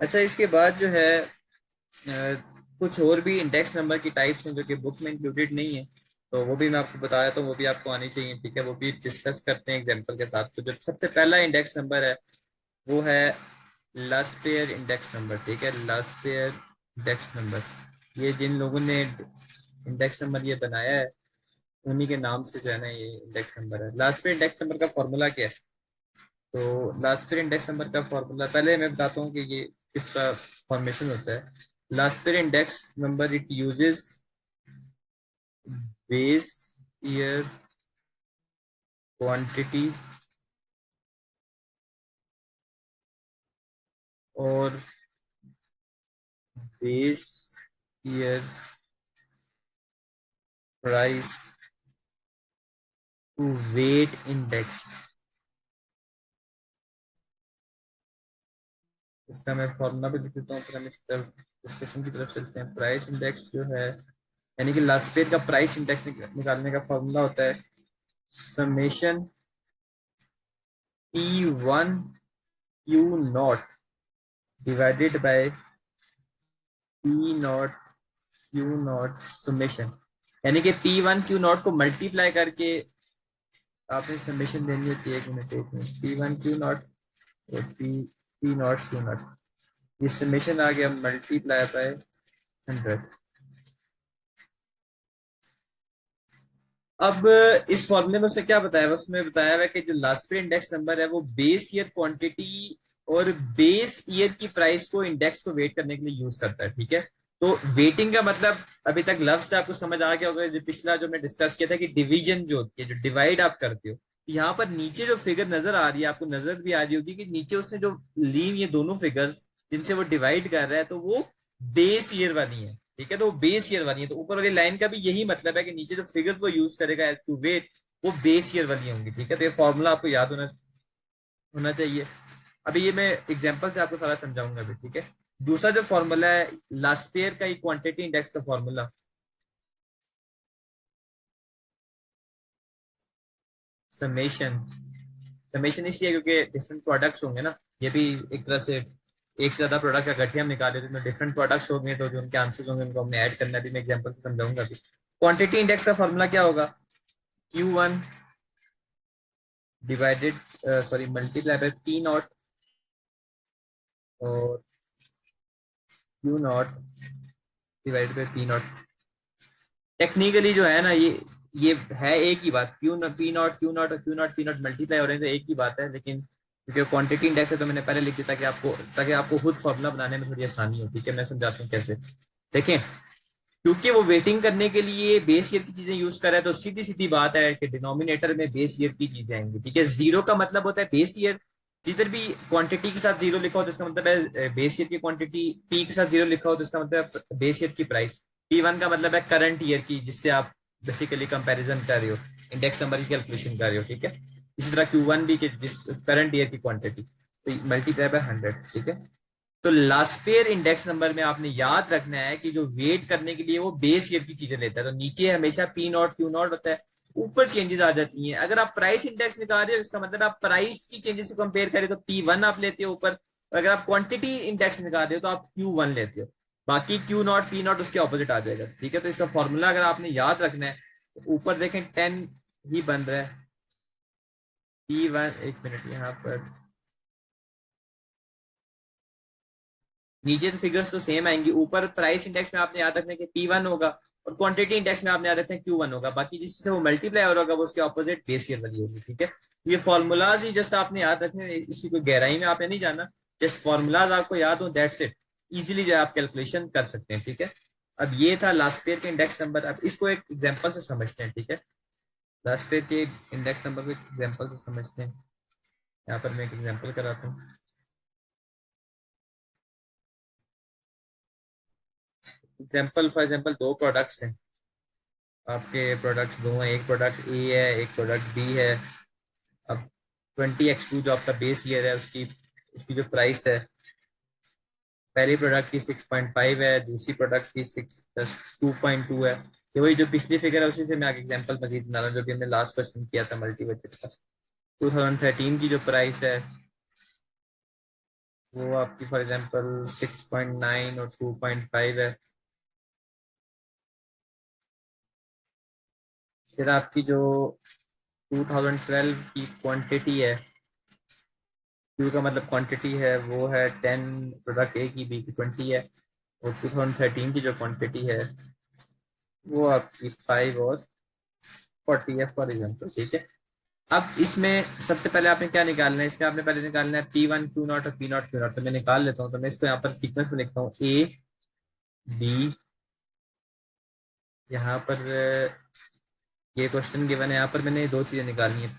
अच्छा, इसके बाद जो है कुछ और भी इंडेक्स नंबर की टाइप्स हैं जो कि बुक में इंक्लूडेड नहीं है। तो वो भी मैं आपको बता देता हूँ, वो भी आपको आनी चाहिए। ठीक है, वो भी डिस्कस करते हैं एग्जांपल के साथ। तो जो सबसे पहला इंडेक्स नंबर है वो है लास्ट पेयर इंडेक्स नंबर। ठीक है, लास्ट पेयर इंडेक्स नंबर, ये जिन लोगों ने इंडेक्स नंबर ये बनाया है उन्हीं के नाम से जो है ना ये इंडेक्स नंबर है। लास्ट पेयर इंडेक्स नंबर का फॉर्मूला क्या है? तो लास्ट पेयर इंडेक्स नंबर का फॉर्मूला पहले मैं बताता हूँ कि ये किसका फॉर्मेशन होता है। Laspeyres index number it uses base year quantity और base year price to weight index. इसका मैं फॉर्मूला भी लिख देता हूँ, फिर हम इस तरफ डिस्कशन की तरफ चलते हैं। प्राइस इंडेक्स जो है, यानी कि लास्ट पेयर का प्राइस इंडेक्स निकालने का फॉर्मूला होता है summation P1 Q naught divided by P not Q not summation. यानी कि P1 Q नॉट को मल्टीप्लाई करके आपने समेशन देनी होती है। एक मिनट, P1 Q नॉट और P नॉट Q नॉट, ये समेशन आ गया मल्टीप्लाई बाय 100। अब इस फॉर्मूले में उसने क्या बताया है? उसमें बताया हुआ है कि जो लास्ट पे इंडेक्स नंबर है वो बेस ईयर क्वांटिटी और बेस ईयर की प्राइस को इंडेक्स को वेट करने के लिए यूज करता है। ठीक है, तो वेटिंग का मतलब अभी तक लफ्ज से आपको समझ आ गया होगा। जो पिछला जो मैं डिस्कस किया था कि डिवीजन जो होती है, जो डिवाइड आप करते हो, यहाँ पर नीचे जो फिगर नजर आ रही है, आपको नजर भी आ रही होगी कि नीचे उसने जो ली ये दोनों फिगर्स जिनसे वो डिवाइड कर रहा है, तो वो बेस ईयर वाली है। ठीक है, तो वो बेस ईयर वाली है। तो ऊपर वाली लाइन का भी यही मतलब है कि नीचे जो फिगर्स वो यूज करेगा एज टू वेट, वो बेस ईयर वाली होंगी। ठीक है, तो ये फॉर्मूला आपको याद होना होना चाहिए। अभी ये मैं एग्जांपल से आपको सारा समझाऊंगा अभी। ठीक है, दूसरा जो फॉर्मूला है लास्ट पेयर का, क्वांटिटी इंडेक्स का फॉर्मूला समेशन। समेशन इसलिए क्योंकि डिफरेंट प्रोडक्ट्स होंगे ना, ये भी एक तरह से एक से ज्यादा प्रोडक्ट का गठिया हम निकाले तो डिफरेंट प्रोडक्ट्स होंगे, तो जो उनके आंसर्स होंगे उनको हमने ऐड करना भी मैं एग्जांपल से समझाऊंगा अभी। क्वांटिटी इंडेक्स का फॉर्मूला क्या होगा? Q1 divided sorry multiply by P naught और Q naught divided by P naught. Technically जो है ना ये है एक ही बात। Q P naught Q naught और Q naught P naught multiply हो रहे हैं तो एक ही बात है, लेकिन क्योंकि क्वांटिटी इंडेक्स है तो मैंने पहले लिख दिया ताकि आपको खुद फॉर्मूला बनाने में थोड़ी आसानी हो। ठीक है, मैं समझाता हूँ कैसे। देखें, क्योंकि वो वेटिंग करने के लिए बेस ईयर की चीजें यूज कर रहा है, तो सीधी सीधी बात है कि डिनोमिनेटर में बेस ईयर की चीजें आएंगी। ठीक है, जीरो का मतलब होता है बेस ईयर। जिधर भी क्वांटिटी के साथ जीरो लिखा हो तो इसका मतलब है बेस ईयर की क्वांटिटी, पी के साथ जीरो लिखा हो तो इसका मतलब है बेस ईयर की प्राइस। P1 का मतलब है करंट ईयर की, जिससे आप बेसिकली कंपैरिजन कर रहे हो, इंडेक्स नंबर की कैलकुलेशन कर रहे हो। ठीक है, इसी तरह Q1 भी कि जिस करंट ईयर की क्वांटिटी, तो मल्टीप्लाई बाय 100। ठीक है, तो लास्ट पेयर इंडेक्स नंबर में आपने याद रखना है कि जो वेट करने के लिए वो बेस ईयर की चीजें लेता है, तो नीचे हमेशा P नॉट Q नॉट होता है, ऊपर चेंजेस आ जाती हैं। अगर आप प्राइस इंडेक्स निकाल रहे हो इसका मतलब आप प्राइस की चेंजेस से कंपेयर करें तो P1 आप लेते हो ऊपर, और अगर आप क्वांटिटी इंडेक्स निकाल रहे हो तो आप Q1 लेते हो। बाकी Q नॉट P नॉट उसके ऑपोजिट आ जाएगा। ठीक है, तो इसका फॉर्मूला अगर आपने याद रखना है तो ऊपर देखें 10 ही बन रहा है। P1, एक मिनट यहाँ पर, नीचे तो फिगर्स तो सेम आएंगी, ऊपर प्राइस इंडेक्स में आपने याद रखना है कि P1 होगा और क्वांटिटी इंडेक्स में आपने याद रखना है Q1 होगा। बाकी जिससे वो मल्टीप्लाई हो रहा होगा वो उसके ऑपोजिट बेस ईयर वाली होगी। ठीक है, ये फॉर्मूलाज ही जस्ट आपने याद रखने हैं, इसकी कोई गहराई में आपने नहीं जाना। जस्ट फॉर्मूलाज आपको याद हो, दैट्स इट। इजीली जो आप कैलकुलेशन कर सकते हैं। ठीक है, अब ये था लास्ट पेयर के इंडेक्स नंबर। अब इसको एक एग्जाम्पल से समझते हैं। ठीक है, लास्ट पेयर के इंडेक्स नंबर को एक एग्जाम्पल से समझते हैं। यहाँ पर मैं एक एग्जाम्पल कराता हूँ। एग्जाम्पल फॉर एग्जाम्पल दो प्रोडक्ट्स हैं आपके, प्रोडक्ट्स दो हैं, एक प्रोडक्ट ए है एक प्रोडक्ट बी है। अब 20x2 जो आपका बेस ईयर है उसकी उसकी जो प्राइस है, पहली प्रोडक्ट की 6.5 है, दूसरी प्रोडक्ट की 2.2 है। ये वही जो पिछली फिगर है उसी से मैं आगे एग्जांपल मजीद बना रहा हूँ, जो कि हमने लास्ट क्वेश्चन किया था मल्टी बजट का। 2013 की जो प्राइस है वो आपकी फॉर एग्जांपल 6.9 और 2.5 है। फिर आपकी जो 2012 की क्वांटिटी है, क्यू का मतलब क्वांटिटी है, वो है 10 प्रोडक्ट, ए की, बी की 20 है। और 2013 की जो क्वांटिटी है वो आपकी 5 और 40 है फॉर एग्जाम्पल, ठीक है। अब इसमें सबसे पहले आपने क्या निकालना है, इसमें आपने पहले निकालना है P1 Q0 और P0 Q0। तो मैं निकाल लेता हूँ, तो मैं इसको यहाँ पर सीक्वेंस में लिखता हूँ, ए बी। यहाँ पर ये क्वेश्चन गिवन है, यहाँ पर मैंने दो चीजें निकालनी है।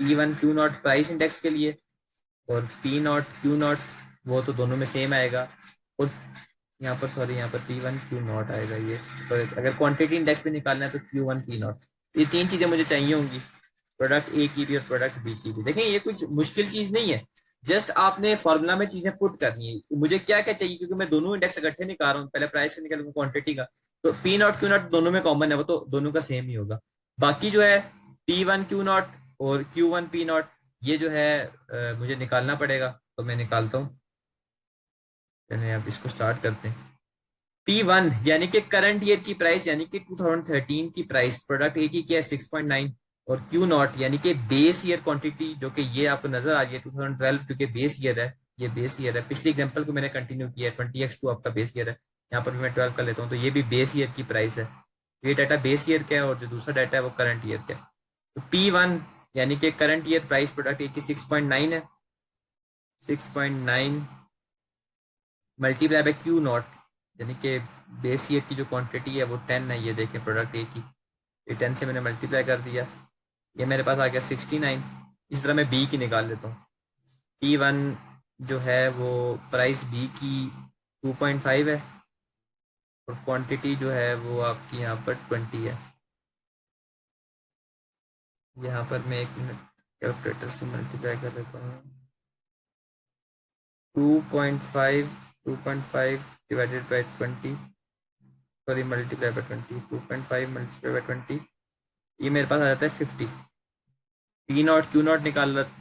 P1 Q0 प्राइस इंडेक्स के लिए, और P0 Q0 वो तो दोनों में सेम आएगा। और यहाँ पर सॉरी, यहाँ पर P1 Q0 आएगा ये। तो अगर क्वांटिटी इंडेक्स भी निकालना है तो Q1 P0। ये तीन चीजें मुझे चाहिए होंगी, प्रोडक्ट ए की भी और प्रोडक्ट बी की भी। देखें, ये कुछ मुश्किल चीज नहीं है, जस्ट आपने फॉर्मूला में चीजें पुट करनी है। मुझे क्या क्या चाहिए, क्योंकि मैं दोनों इंडेक्स इकट्ठे निकाल रहा हूँ, पहले प्राइस का निकालूंगा क्वांटिटी का। तो P0 Q0 दोनों में कॉमन है, वो तो दोनों का सेम ही होगा। बाकी जो है P1 Q0 और Q1 P0, ये जो है मुझे निकालना पड़ेगा। तो मैं निकालता हूँ, चलिए अब इसको स्टार्ट करते हैं। P1 यानी कि करंट ईयर की प्राइस, यानी कि 2013 की प्राइस, प्रोडक्ट ए की क्या है 6.9। और Q0 यानी कि बेस ईयर क्वांटिटी, जो कि ये आपको नजर आ रही है 2012, क्योंकि बेस ईयर है, ये बेस ईयर है। पिछली एग्जांपल को मैंने कंटिन्यू किया है, 20x2 आपका बेस ईयर है। यहाँ पर भी मैं 12 कर लेता हूँ, तो ये भी बेस ईयर की प्राइस है। ये डाटा बेस ईयर का है, और जो दूसरा डाटा है वो करंट ईयर का है। तो P1 यानी कि करंट ईयर प्राइस प्रोडक्ट ए की 6.9 है। 6.9 मल्टीप्लाई बाय Q0, यानी कि बेस ईयर की जो क्वांटिटी है वो 10 है। ये देखें प्रोडक्ट ए की, ये 10 से मैंने मल्टीप्लाई कर दिया, ये मेरे पास आ गया 69। इस तरह मैं बी की निकाल लेता हूँ। P1 जो है वो प्राइस बी की 2.5 है, और क्वांटिटी जो है वो आपकी यहाँ पर 20 है। यहाँ पर मैं एक मिनट कैलकुलेटर से मल्टीप्लाई कर लेता हूँ। 2.5, 2.5 divided by 20, sorry multiply by 20, 2.5 multiply by 20, ये मेरे पास आ जाता है 50। P0 Q0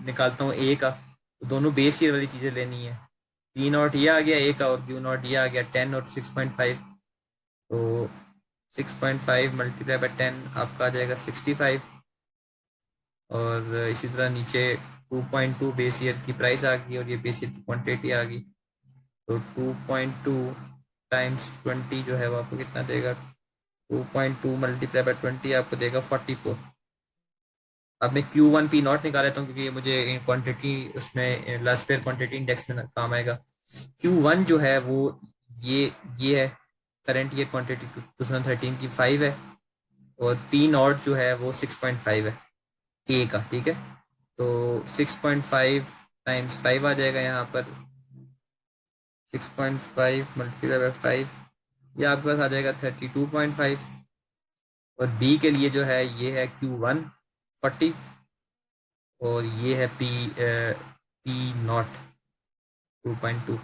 निकालता हूँ ए का, तो दोनों बेस ईयर वाली चीजें लेनी है। P0 ये आ गया ए का, और Q0 ये आ गया 10 और 6.5। तो 6.5 मल्टीप्लाई बाई 10 आपका आ जाएगा 65। और इसी तरह नीचे 2.2 बेस ईयर की प्राइस आ गई, और ये बेस ईयर की क्वांटिटी आ गई। तो 2.2 टाइम्स 20 जो है वो आपको कितना देगा, 2.2 मल्टीप्लाई बाई 20 आपको देगा 44। अब मैं Q1 P0 निकाल लेता हूँ, क्योंकि ये मुझे क्वांटिटी उसमें लास्ट पेयर क्वांटिटी इंडेक्स में काम आएगा। Q1 जो है वो ये है, करंट ईयर क्वांटिटी 2013 की 5 है। और P0 जो है वो 6.5 है ए का, ठीक है। तो 6.5 टाइम्स 5 आ जाएगा यहाँ पर, 6.5 मल्टीप्लाई बाई 5, ये आपके पास आ जाएगा 32.5। और बी के लिए जो है ये है Q1 40, और ये है P0 2.2।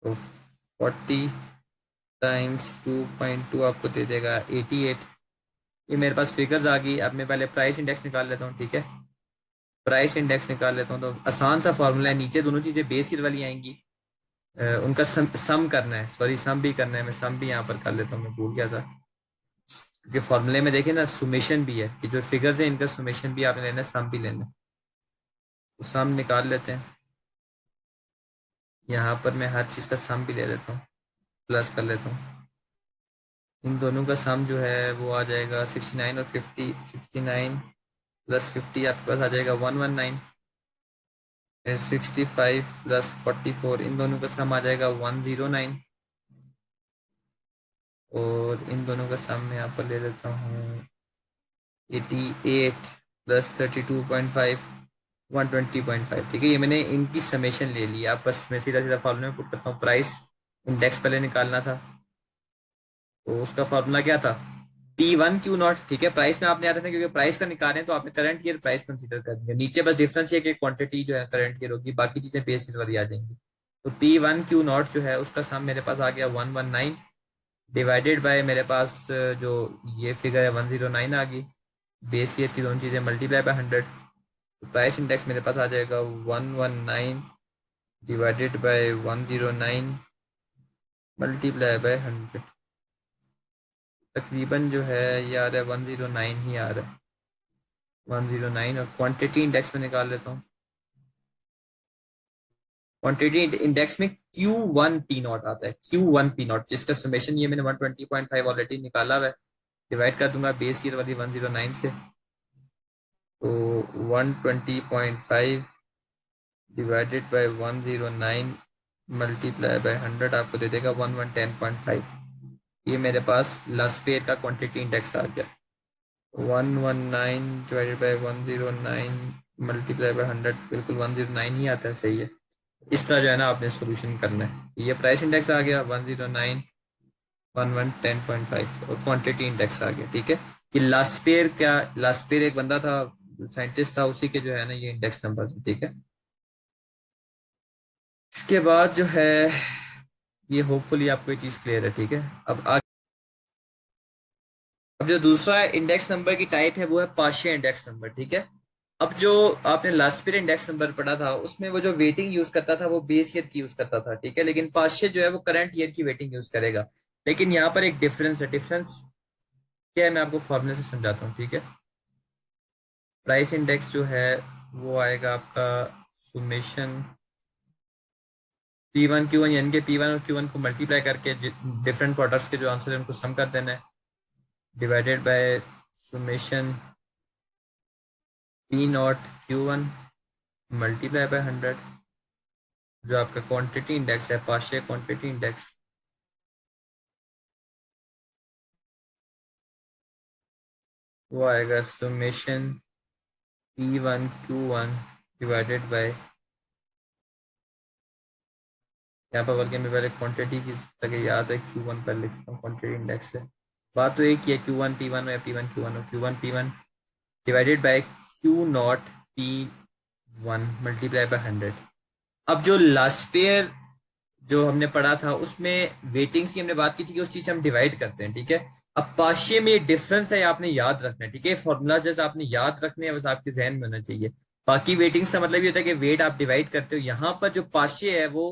तो 40 टाइम्स 2.2 आपको दे देगा 88। ये मेरे पास फिगर्स आ गई। अब मैं पहले प्राइस इंडेक्स निकाल लेता हूँ, ठीक है। प्राइस इंडेक्स निकाल लेता हूँ, तो आसान सा फॉर्मूला है, नीचे दोनों चीजें बेस ईयर वाली आएंगी। उनका सम करना है, सॉरी सम भी करना है, मैं सम भी यहाँ पर कर लेता हूँ, मैं भूल गया था। क्योंकि फॉर्मूले में देखे ना सुमेशन भी है, कि जो फिगर्स है इनका सुमेशन भी आपने लेना है, सम भी लेना है। तो सम निकाल लेते हैं। यहाँ पर मैं हर चीज का सम भी ले लेता हूँ, प्लस कर लेता हूँ। इन दोनों का सम जो है वो आ जाएगा 69 और 50। 69 प्लस 50 आपके पास आ जाएगा 119। 65 प्लस 44, इन दोनों का सम आ जाएगा 109। और इन दोनों का सम मैं यहाँ पर ले लेता हूँ 88 प्लस 32.5, 120.5, ठीक है। ये मैंने इनकी समेशन ले ली। आप बस मैं सीधा सीधा फॉर्मूला में पुट करता हूँ। प्राइस इंडेक्स पहले निकालना था, तो उसका फॉर्मूला क्या था, P1 Q0, ठीक है। प्राइस में आपने याद रखना, क्योंकि प्राइस का निकालें हैं तो आपने करंट ईयर प्राइस कंसीडर कर दिया। नीचे बस डिफरेंस ये कि क्वांटिटी जो है करंट ईयर होगी, बाकी चीजें बेसिस वाली आ जाएंगी। तो P1 Q0 जो है उसका सम मेरे पास आ गया 119, डिवाइडेड बाय मेरे पास जो ये फिगर है 109 आ गई। बेस ईयर की दोनों चीजें मल्टीप्लाई बाय 100, तो प्राइस इंडेक्स मेरे पास आ जाएगा 119 डिवाइडेड बाय 109 मल्टीप्लाई बाय 100। तकरीबन जो है ये आ रहा है 109 ही आ रहा है, 109। और क्वांटिटी इंडेक्स में निकाल लेता हूँ। क्वांटिटी इंडेक्स में Q1 पी नॉट आता है, Q1 पी नॉट, जिसका समेशन ये मैंने 120.5 ऑलरेडी निकाला हुआ है। डिवाइड कर दूंगा बेस ईयर वाली 109 से, तो 120.5 डिवाइडेड बाय 109 मल्टीप्लाई बाय 100 आपको दे देगा 1110.5। ये मेरे पास लास्ट पेयर का क्वांटिटी इंडेक्स आ गया। 119 डिवाइडेड बाय 109 मल्टीप्लाई बाय 100, बिल्कुल 109 ही आता है, सही है। इस तरह जो है ना आपने सोल्यूशन करना है। ये प्राइस इंडेक्स आ गया 109 1110.5 और क्वांटिटी इंडेक्स आ गया, ठीक है। ये लास्ट पेयर क्या, लास्ट पेयर एक बंदा था, साइंटिस्ट था, उसी के जो है ना ये इंडेक्स नंबर है, ठीक है। इसके बाद जो है ये होपफुली आपको ये चीज क्लियर है, ठीक है। अब जो दूसरा इंडेक्स नंबर की टाइप है वो है पार्शियल इंडेक्स नंबर, ठीक है। अब जो आपने लास्ट पीरियड इंडेक्स नंबर पढ़ा था उसमें वो जो वेटिंग यूज करता था वो बेस ईयर की यूज करता था, ठीक है। लेकिन पार्शियल जो है वो करंट ईयर की वेटिंग यूज करेगा। लेकिन यहाँ पर एक डिफरेंस है। डिफरेंस क्या है मैं आपको फॉर्मूले से समझाता हूँ, ठीक है। प्राइस इंडेक्स जो है वो आएगा आपका सुमेशन P1 Q1, यानी कि P1 और Q1 को मल्टीप्लाई करके डिफरेंट प्रोडक्ट्स के जो आंसर है उनको सम कर देना है, divided by summation P0 Q1 multiply by 100। जो आपका क्वांटिटी इंडेक्स है, पार्शियल क्वांटिटी इंडेक्स, वो आएगा summation P1 Q1 divided by, यहाँ पर बल्कि मैं पहले क्वांटिटी की जगह याद है Q1 पर लिखता हूँ, क्वांटिटी इंडेक्स से। बात तो एक ही है, Q1 P1 या P1 Q1 और Q1 P1 divided by Q0 P1 multiply by 100। अब जो लास्ट पेयर जो हमने पढ़ा था उसमें वेटिंग्स की हमने बात की थी कि उस चीज से हम डिवाइड करते हैं, ठीक है। अब पाशे में ये डिफरेंस है, आपने याद रखना है, ठीक है। फॉर्मूला जैसे आपने याद रखने हैं बस आपके जहन में होना चाहिए। बाकी वेटिंग्स का मतलब ये होता है कि वेट आप डिवाइड करते हो। यहाँ पर जो पाशे है वो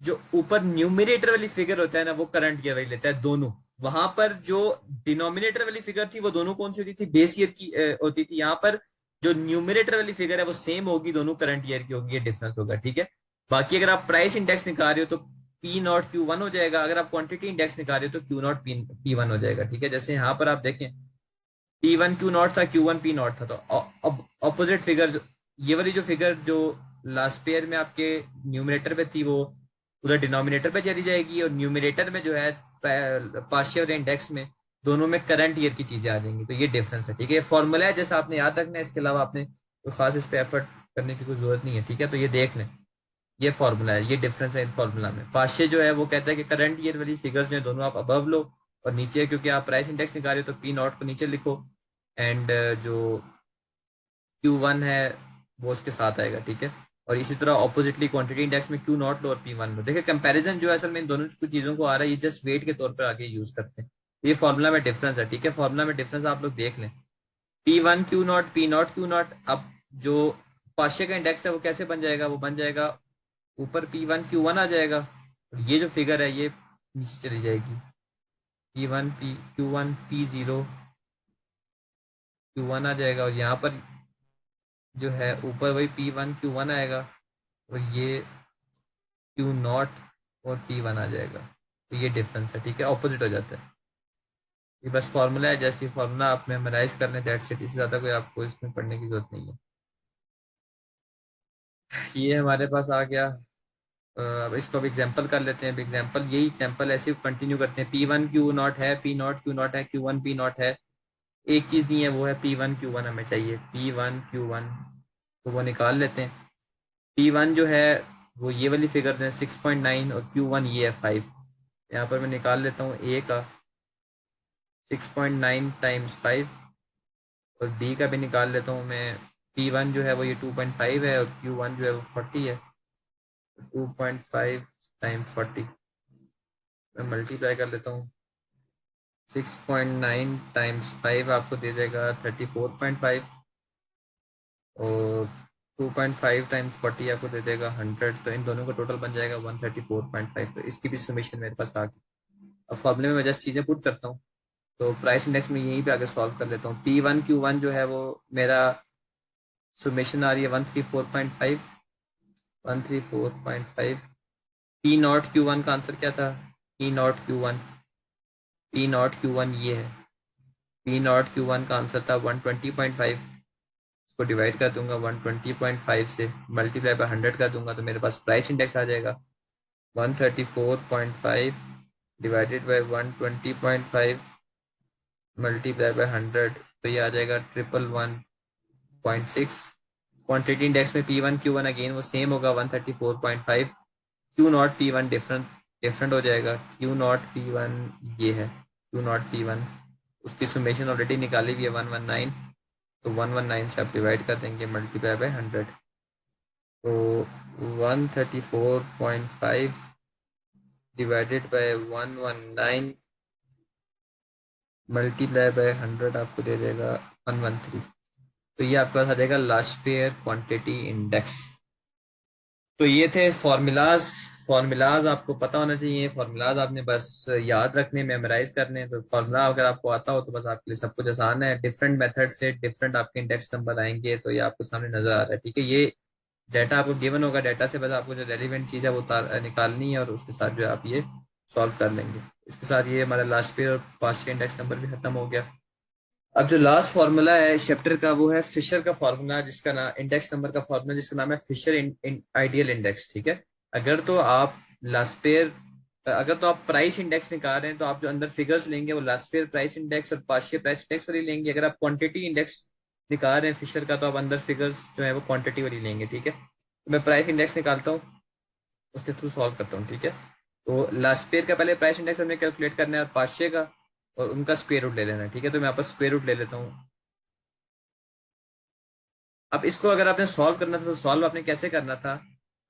जो ऊपर न्यूमिनेटर वाली फिगर होता है ना वो करंट ईयर वाली लेता है दोनों। वहां पर जो डिनोमिनेटर वाली फिगर थी वो दोनों कौन सी होती थी, बेस ईयर की होती थी। यहाँ पर जो न्यूमिनेटर वाली फिगर है वो सेम होगी, दोनों करंट ईयर की होगी, ये डिफरेंस होगा, ठीक है। बाकी अगर आप प्राइस इंडेक्स निकाल रहे हो तो P0 Q1 हो जाएगा। अगर आप क्वांटिटी इंडेक्स निकाल रहे हो तो Q0 P1 हो जाएगा, ठीक है। जैसे यहाँ पर आप देखें P1 Q0 था, Q1 P0 था, तो अब ऑपोजिट फिगर, ये वाली जो फिगर जो लास्ट पेयर में आपके न्यूमिनेटर पे थी वो उधर डिनोमिनेटर पे चली जाएगी, और न्यूमिनेटर में जो है पार्शियल इंडेक्स में दोनों में करंट ईयर की चीजें आ जाएंगी। तो ये डिफरेंस है, ठीक है। ये फॉर्मूला है जैसा आपने याद रखना है, इसके अलावा आपने कोई खास इस पे एफर्ट करने की कोई जरूरत नहीं है, ठीक है। तो ये देख लें, ये फॉर्मूला है, ये डिफरेंस है इन फॉर्मूला में। पाशे जो है वो कहता है कि करंट ईयर वाली फिगर्स जो है दोनों आप अबव लो, और नीचे क्योंकि आप प्राइस इंडेक्स निकाल रहे हो तो P0 को नीचे लिखो, एंड जो Q1 है वो उसके साथ आएगा, ठीक है। और इसी तरह ऑपोजिटली क्वांटिटी इंडेक्स में Q0 लो और P1 लो। देखिए कंपैरिजन जो है असल में इन दोनों कुछ चीजों को आ रहा है, ये जस्ट वेट के तौर पर आगे यूज करते हैं। ये फॉर्मूला में डिफरेंस है, ठीक है। फॉर्मूला में डिफरेंस आप लोग देख लें, P1 Q0 P0 Q0। अब जो पाशे का इंडेक्स है वो कैसे बन जाएगा, वो बन जाएगा ऊपर P1 Q1 आ जाएगा, और ये जो फिगर है ये नीचे चली जाएगी, P1 Q1 P0 Q1 आ जाएगा, और यहाँ पर जो है ऊपर वही P1 Q1 आएगा, और ये Q0 और P1 आ जाएगा। तो ये डिफरेंस है, ठीक है, ऑपोजिट हो जाता है। ये बस फॉर्मूला है, जस्ट ये फॉर्मूला आप मेमोराइज कर लें, दैट्स इट। इससे ज्यादा कोई आपको इसमें पढ़ने की जरूरत नहीं है। ये हमारे पास आ गया। अब इसको अब एग्जाम्पल कर लेते हैं। एग्जाम्पल यही एग्जाम्पल ऐसे कंटिन्यू करते हैं। P1 Q0 है, P0 Q0 है, Q1 P0 है। एक चीज नहीं है, वो है P1 Q1 हमें चाहिए, P1 Q1। तो वो निकाल लेते हैं। P1 जो है वो ये वाली फिगर्स हैं 6.9, और Q1 ये है 5। यहाँ पर मैं निकाल लेता हूँ A का 6.9 टाइम्स 5, और B का भी निकाल लेता हूँ मैं। P1 जो है वो ये 2.5 है, और Q1 जो है वो 40 है। 2.5 टाइम्स 40 मैं मल्टीप्लाई कर लेता हूँ। 6.9 टाइम्स 5 आपको दे देगा 34.5, और 2.5 टाइम्स 40 आपको दे देगा 100, तो इन दोनों का टोटल बन जाएगा 134.5। तो इसकी भी समेशन मेरे पास आ गई। अब फॉर्मूले में मैं जस्ट चीज़ें पुट करता हूँ। तो प्राइस इंडेक्स में यहीं पे आगे सॉल्व कर लेता हूँ। P1Q1 जो है वो मेरा समेशन आ रही है 134.5। 134.5। P0Q1 का आंसर क्या था? P0Q1, P0Q1 ये है। P0Q1 का आंसर था 120.5। को डिवाइड कर दूंगा 120.5 से, मल्टीप्लाई बाय 100 कर दूंगा, तो मेरे पास प्राइस इंडेक्स आ जाएगा 134.5 डिवाइडेड बाय 120.5 मल्टीप्लाई बाय 100, तो ये आ जाएगा 111.6। क्वांटिटी इंडेक्स में P1Q1 अगेन वो सेम होगा 134.5। Q0P1 डिफरेंट डिफरेंट हो जाएगा। Q0P1 ये है, Q0P1 उसकी सुमेशन ऑलरेडी निकाली हुई है 119, तो 119 से आप डिवाइड कर देंगे मल्टीप्लाई बाय 100, तो 134.5 डिवाइडेड बाय 119 मल्टीप्लाई बाय 100 आपको दे देगा 113। तो ये आपके पास आ जाएगा लास्ट पेयर क्वांटिटी इंडेक्स। तो ये थे फॉर्मूलाज। फॉर्मूलाज आपको पता होना चाहिए, फॉर्मूलाज आपने बस याद रखने, मेमोराइज करने। तो फॉर्मूला अगर आपको आता हो तो बस आपके लिए सब कुछ आसान है। डिफरेंट मेथड से डिफरेंट आपके इंडेक्स नंबर आएंगे, तो ये आपको सामने नजर आ रहा है, ठीक है। ये डाटा आपको गिवन होगा, डाटा से बस आपको जो रेलिवेंट चीज़ है वो निकालनी है, और उसके साथ जो है आप ये सॉल्व कर लेंगे। इसके साथ ये हमारा लास्ट पेयर और पास्ट इंडेक्स नंबर भी खत्म हो गया। अब जो लास्ट फार्मूला है चैप्टर का वो है फिशर का फार्मूला, जिसका नाम इंडेक्स नंबर का फार्मूला जिसका नाम है फिशर आइडियल इंडेक्स, ठीक है। अगर तो आप लास्ट पेयर अगर तो आप प्राइस इंडेक्स निकाल रहे हैं तो आप जो अंदर फिगर्स लेंगे वो लास्ट पेयर प्राइस इंडेक्स और पार्शियल प्राइस इंडेक्स वाली लेंगे। अगर आप क्वांटिटी इंडेक्स निकाल रहे हैं फिशर का, तो आप अंदर फिगर्स जो है वो क्वांटिटी वाली लेंगे, ठीक है। तो मैं प्राइस इंडेक्स निकालता हूँ, उसके थ्रू सॉल्व करता हूँ, ठीक है। तो लास्ट पेयर का पहले प्राइस इंडेक्स हमने कैलकुलेट करना है और पार्शियल का, और उनका स्क्वायर रूट ले लेना है, ठीक है। तो मैं यहाँ पर स्क्वायर रूट ले लेता हूँ। अब इसको अगर आपने सॉल्व करना था तो सॉल्व आपने कैसे करना था?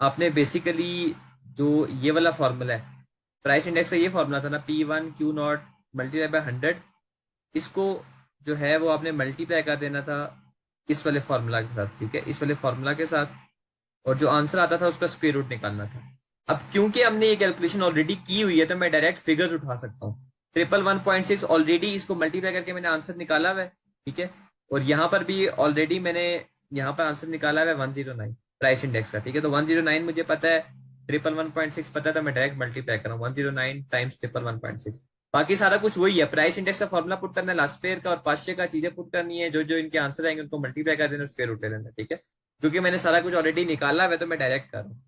आपने बेसिकली जो ये वाला फॉर्मूला है प्राइस इंडेक्स का, ये फॉर्मूला था ना P1Q0 मल्टीप्लाई बाय 100, इसको जो है वो आपने मल्टीप्लाई कर देना था इस वाले फॉर्मूला के साथ, ठीक है, इस वाले फॉर्मूला के साथ, और जो आंसर आता था उसका स्क्वायर रूट निकालना था। अब क्योंकि हमने ये कैलकुलेशन ऑलरेडी की हुई है तो मैं डायरेक्ट फिगर्स उठा सकता हूँ। 111.6 ऑलरेडी इसको मल्टीप्लाई करके मैंने आंसर निकाला हुआ है, ठीक है। और यहाँ पर भी ऑलरेडी मैंने यहाँ पर आंसर निकाला हुआ है 109 प्राइस इंडेक्स का, ठीक है। तो 109 मुझे पता है, 111.6 पता है, तो मैं डायरेक्ट मल्टीप्लाई कर रहा हूँ 109 टाइम्स 111.6। बाकी सारा कुछ वही है, प्राइस इंडेक्स का फॉर्मुला पुट करना है, लास्ट पेयर का और पांचशे का चीजें पुट करनी है, जो जो इनके आंसर आएंगे उनको मल्टीप्लाई कर देना, स्क्वायर रूट ले लेना, ठीक है। क्योंकि मैंने सारा कुछ ऑलरेडी निकाला हुआ है तो मैं डायरेक्ट कर रहा हूँ।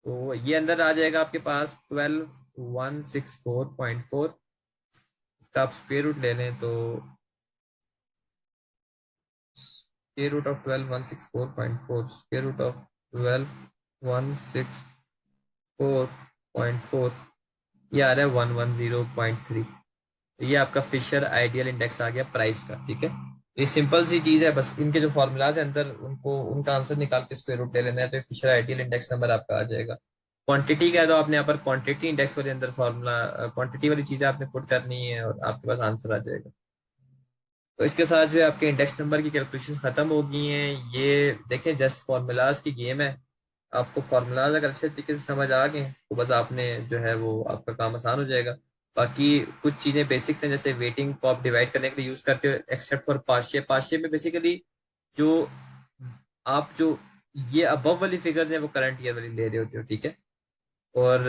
तो ये अंदर आ जाएगा आपके पास 12164.4। इसका आप स्क्वायर रूट ले लें तो square root of 12164.4, square root of 12164.4, ये आ रहा है 110.3। तो ये आपका फिशर आइडियल इंडेक्स आ गया प्राइस का, ठीक है। ये सिंपल सी चीज है, बस इनके जो फॉर्मूलाज है अंदर उनको उनका आंसर निकाल के स्क्वायर रूट ले लेना है, तो फिशर आइडियल इंडेक्स नंबर आपका आ जाएगा। क्वांटिटी का है तो आपने यहाँ पर क्वांटिटी इंडेक्स वाले अंदर फॉर्मूला क्वांटिटी वाली चीजें आपने पुट करनी है और आपके पास आंसर आ जाएगा। तो इसके साथ जो है आपके इंडेक्स नंबर की कैलकुलेशन खत्म हो गई हैं। ये देखें जस्ट फॉर्मूलाज की गेम है। आपको फॉर्मूलाज अगर अच्छे तरीके से समझ आ गए तो बस आपने जो है वो आपका काम आसान हो जाएगा। बाकी कुछ चीजें बेसिक्स हैं, जैसे वेटिंग को आप डिवाइड करने के लिए यूज करते हो, एक्सेप्ट फॉर पार्शियल। पार्शियल में बेसिकली जो आप जो ये अबव वाली फिगर्स हैं वो करंट ईयर वाली ले रहे होते हो, ठीक है। और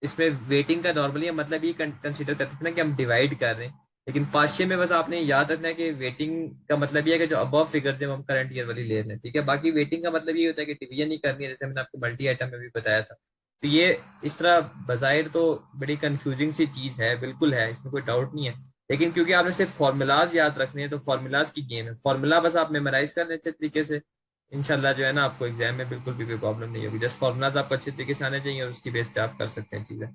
इसमें वेटिंग का नॉर्मली मतलब ये कंसिडर करते थे ना कि हम डिवाइड कर रहे हैं, लेकिन पार्शियल में बस आपने याद रखना है कि वेटिंग का मतलब ये है कि जो अबव फिगर्स है वो हम करंट ईयर वाली ले रहे हैं, ठीक है। बाकी वेटिंग का मतलब ये होता है कि डिवीजन ही करनी है, जैसे मैंने आपको मल्टी आइटम में भी बताया था। तो ये इस तरह बजाहिर तो बड़ी कंफ्यूजिंग सी चीज है, बिल्कुल है, इसमें कोई डाउट नहीं है। लेकिन क्योंकि आपने सिर्फ फॉर्मूलाज याद रखने हैं तो फॉर्मूलाज की गेम है, फॉर्मूला बस आप मेमोराइज कर लें अच्छे तरीके से, इंशाल्लाह जो है ना आपको एग्जाम में बिल्कुल भी कोई प्रॉब्लम नहीं होगी। जस्ट फॉर्मुलाज आपको अच्छे तरीके से आने चाहिए और उसकी बेस पे आप कर सकते हैं चीजें।